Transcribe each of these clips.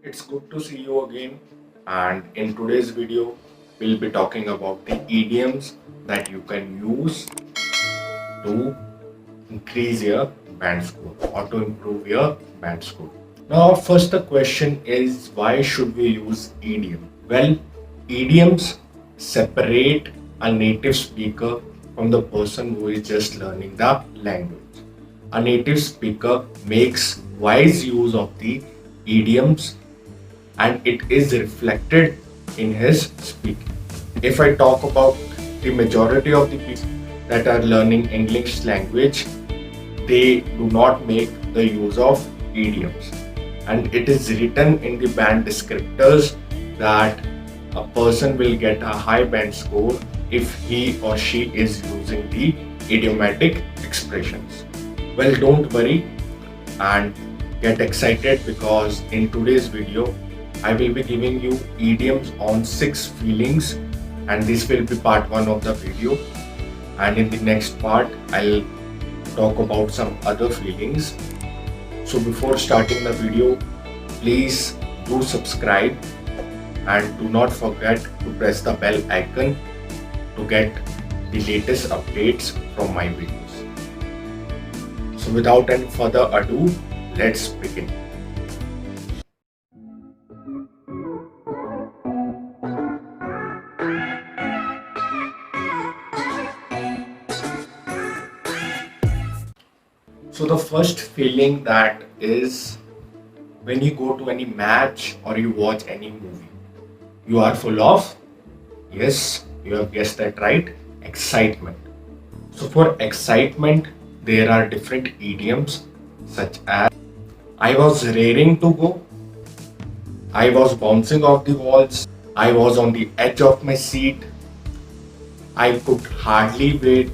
It's good to see you again, and in today's video we'll be talking about the idioms that you can use to increase your band score or to improve your band score. Now first the question is, why should we use idiom? Well, idioms separate a native speaker from the person who is just learning the language. A native speaker makes wise use of the idioms and it is reflected in his speaking. If I talk about the majority of the people that are learning English language, they do not make the use of idioms. And it is written in the band descriptors that a person will get a high band score if he or she is using the idiomatic expressions. Well, don't worry and get excited, because in today's video I will be giving you idioms on 6 feelings, and this will be part 1 of the video, and in the next part I'll talk about some other feelings. So before starting the video, please do subscribe and do not forget to press the bell icon to get the latest updates from my videos. So without any further ado, let's begin. So the first feeling that is when you go to any match or you watch any movie, you are full of, yes, you have guessed that right, excitement. So for excitement, there are different idioms such as I was raring to go, I was bouncing off the walls, I was on the edge of my seat, I could hardly wait,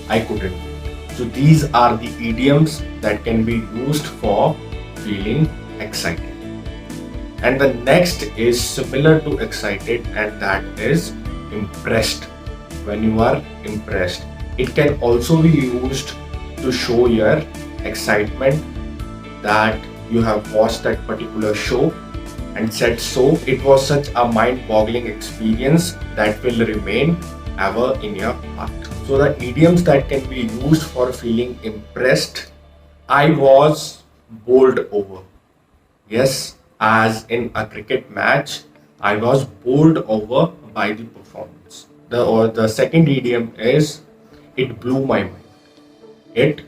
I couldn't wait. So these are the idioms that can be used for feeling excited. And the next is similar to excited, and that is impressed. When you are impressed, it can also be used to show your excitement that you have watched that particular show and said so. It was such a mind-boggling experience that will remain ever in your heart. So the idioms that can be used for feeling impressed: I was bowled over. Yes, as in a cricket match, I was bowled over by the performance. The second idiom is it blew my mind. It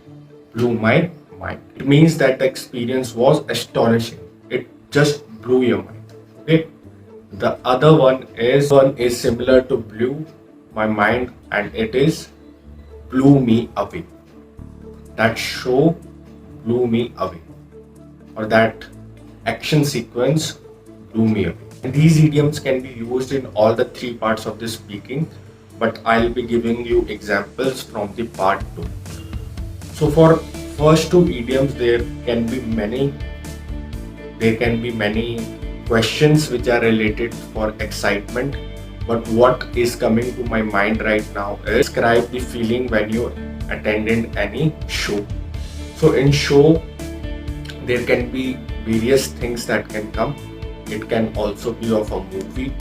blew my mind. It means that the experience was astonishing. It just blew your mind. Okay. The other one is similar to blew my mind, and it is blew me away. That show blew me away, or that action sequence blew me away. And these idioms can be used in all the 3 parts of the speaking, but I'll be giving you examples from the part 2. So for first 2 idioms, there can be many questions which are related for excitement. But what is coming to my mind right now is describe the feeling when you attended any show. So in show, there can be various things that can come. It can also be of a movie,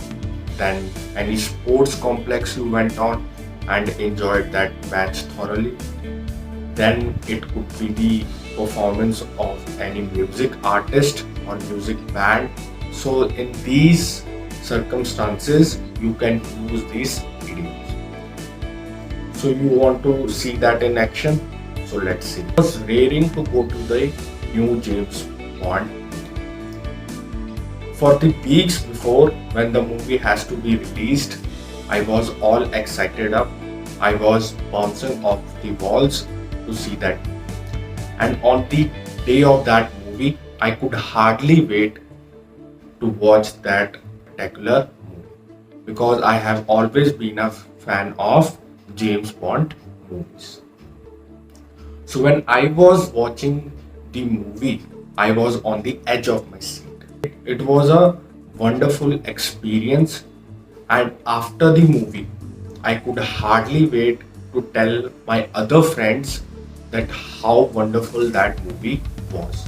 then any sports complex you went on and enjoyed that match thoroughly. Then it could be the performance of any music artist or music band. So in these circumstances, you can use these idioms. So you want to see that in action? So let's see. I was raring to go to the new James Bond. For the weeks before, when the movie has to be released, I was all excited up. I was bouncing off the walls to see that. And on the day of that movie, I could hardly wait to watch that particular movie, because I have always been a fan of James Bond movies. So when I was watching the movie, I was on the edge of my seat. It was a wonderful experience, and after the movie, I could hardly wait to tell my other friends that how wonderful that movie was.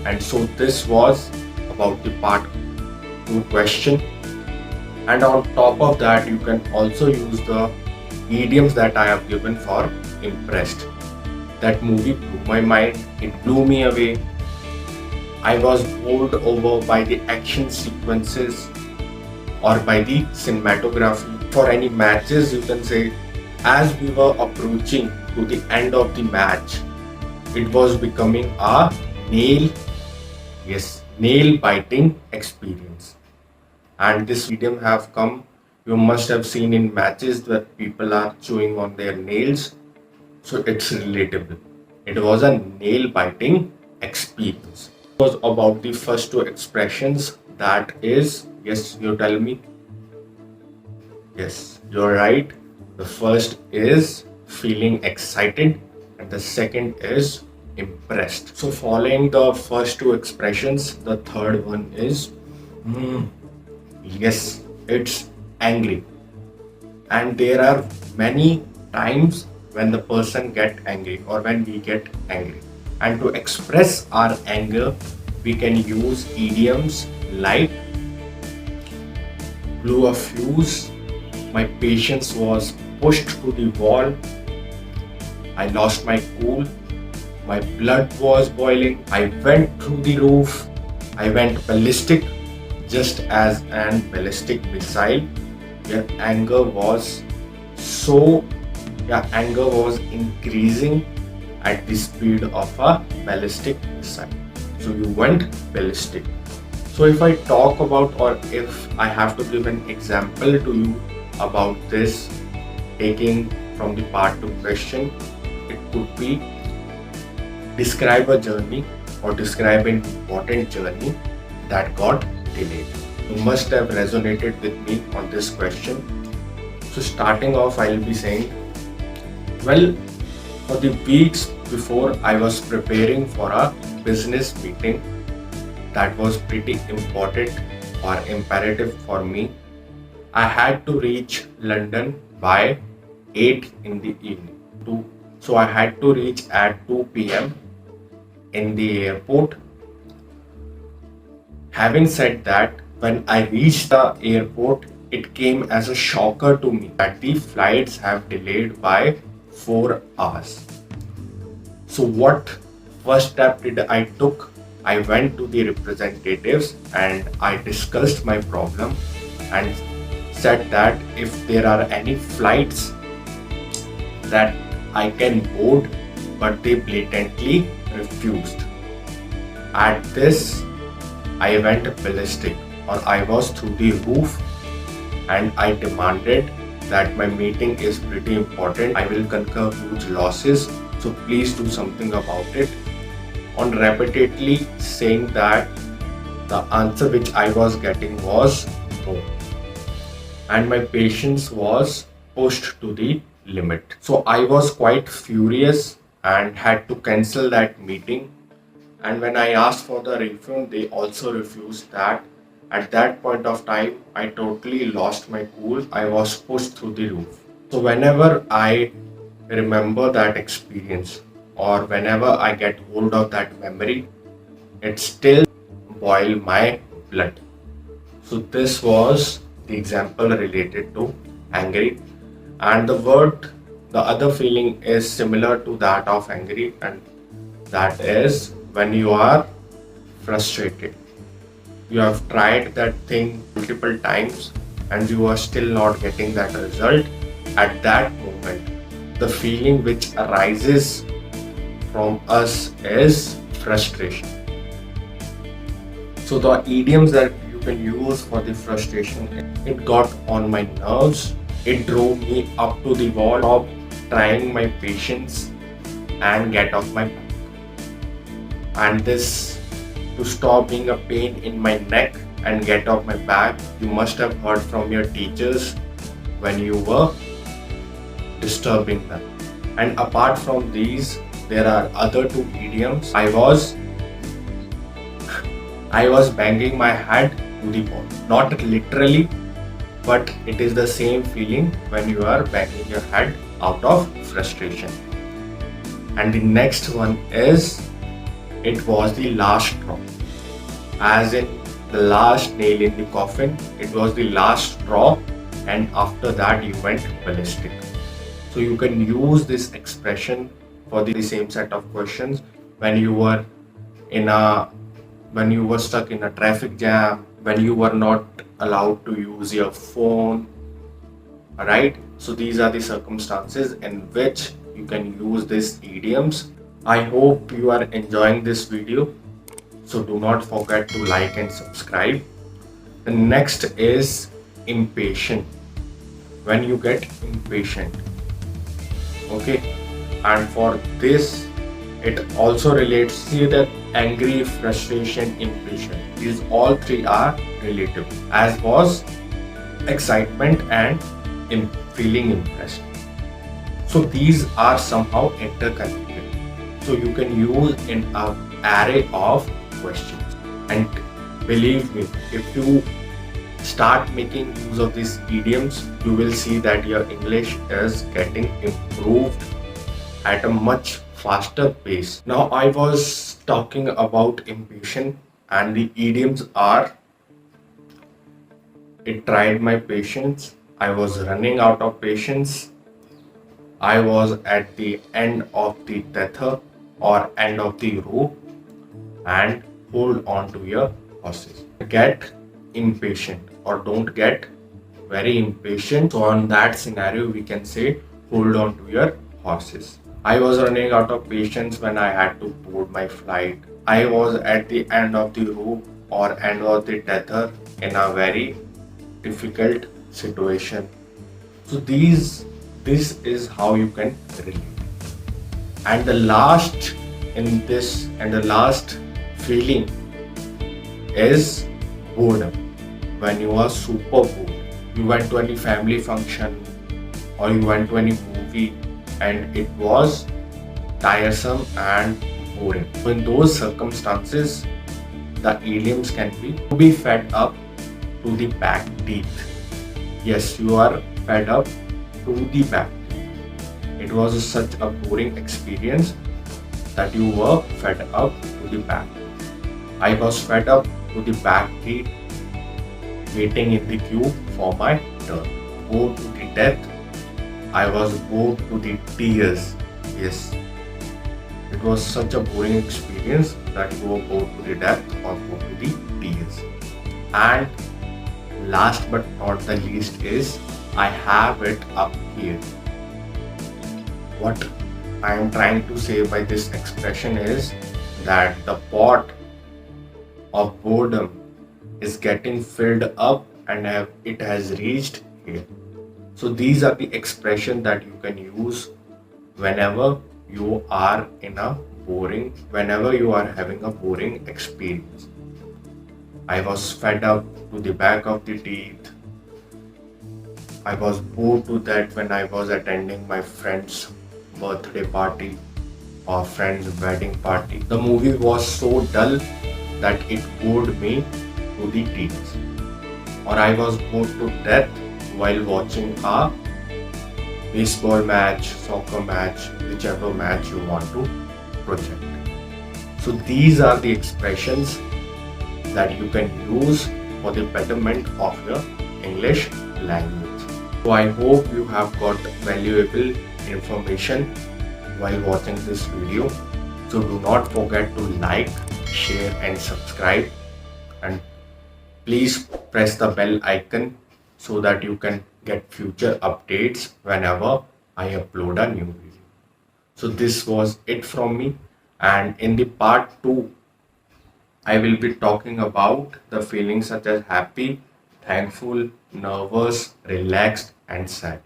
And so this was about the part 2 question. And on top of that, you can also use the idioms that I have given for impressed. That movie blew my mind, it blew me away. I was bowled over by the action sequences or by the cinematography. For any matches, you can say, as we were approaching to the end of the match, it was becoming a nail biting experience. And this idiom have come, you must have seen in matches that people are chewing on their nails, so it's relatable. It was a nail biting experience. It was about the first two expressions, that is, yes, you tell me. Yes, you're right. The first is feeling excited and the second is impressed. So following the first two expressions, the third one is yes, it's angry. And there are many times when the person get angry or when we get angry. And to express our anger, we can use idioms like blew a fuse, my patience was pushed to the wall, I lost my cool, my blood was boiling, I went through the roof, I went ballistic, just as an ballistic missile. Your anger was increasing at the speed of a ballistic missile. So you went ballistic. So if I talk about, or if I have to give an example to you about this, taking from the part 2 question, it could be describe a journey or describe an important journey that got delayed. You must have resonated with me on this question. So starting off, I'll be saying, well, for the weeks before, I was preparing for a business meeting that was pretty important or imperative for me. I had to reach London by 8 in the evening. So I had to reach at 2 p.m. in the airport. Having said that, when I reached the airport, it came as a shocker to me that the flights have delayed by 4 hours. So what first step did I took? I went to the representatives and I discussed my problem and said that if there are any flights that I can board, but they blatantly refused. At this, I went ballistic, or I was through the roof, and I demanded that my meeting is pretty important. I will incur huge losses, so please do something about it. On repeatedly saying that, the answer which I was getting was no, and my patience was pushed to the limit. So I was quite furious and had to cancel that meeting. And when I asked for the refund, they also refused that. At that point of time, I totally lost my cool. I was pushed through the roof. So whenever I remember that experience or whenever I get hold of that memory, it still boils my blood. So this was the example related to angry. And the other feeling is similar to that of angry, and that is when you are frustrated. You have tried that thing multiple times and you are still not getting that result. At that moment, the feeling which arises from us is frustration. So the idioms that you can use for the frustration, it got on my nerves, it drove me up to the wall, of trying my patience and get off my back. And this, to stop being a pain in my neck and get off my back, you must have heard from your teachers when you were disturbing them. And apart from these, there are other two idioms. I was banging my head to the wall. Not literally, but it is the same feeling when you are banging your head out of frustration. And the next one is it was the last straw, as in the last nail in the coffin. It was the last straw, and after that you went ballistic. So you can use this expression for the same set of questions when you were in a when you were stuck in a traffic jam, when you were not allowed to use your phone, right? So these are the circumstances in which you can use these idioms. I hope you are enjoying this video. So do not forget to like and subscribe. The next is impatient. When you get impatient, okay, and for this it also relates to the angry, frustration, impatient. These all three are relative, as was excitement and feeling impressed. So these are somehow interconnected. So you can use in an array of questions. And believe me, if you start making use of these idioms, you will see that your English is getting improved at a much faster pace. Now I was talking about impatient, and the idioms are: it tried my patience, I was running out of patience, I was at the end of the tether or end of the rope, and hold on to your horses. Get impatient or don't get very impatient. So on that scenario, we can say hold on to your horses. I was running out of patience when I had to board my flight. I was at the end of the rope or end of the tether in a very difficult situation. So this is how you can relate. And the last in this and the last feeling is boredom. When you are super bored, you went to any family function or you went to any movie and it was tiresome and boring. So in those circumstances, the idioms can be to be fed up to the back teeth. Yes, you are fed up to the back teeth. It was such a boring experience that you were fed up to the back. I was fed up to the back teeth waiting in the queue for my turn. Bored to the death. I was bored to the tears. Yes, it was such a boring experience that you were bored to the death or bored to the tears. And last but not the least is I have it up here. What I am trying to say by this expression is that the pot of boredom is getting filled up and it has reached here. So these are the expressions that you can use whenever you are whenever you are having a boring experience. I was fed up to the back of the teeth. I was bored to that when I was attending my friend's birthday party or friend's wedding party. The movie was so dull that it bored me to the teeth. Or I was bored to death while watching a baseball match, soccer match, whichever match you want to project. So these are the expressions that you can use for the betterment of your English language. So I hope you have got valuable information while watching this video. So do not forget to like, share and subscribe, and please press the bell icon so that you can get future updates whenever I upload a new video. So this was it from me, and in the part 2 I will be talking about the feelings such as happy, thankful, nervous, relaxed and sad.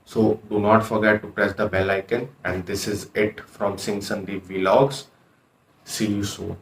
So do not forget to press the bell icon, and this is it from Singh Sandeep Vlogs. See you soon.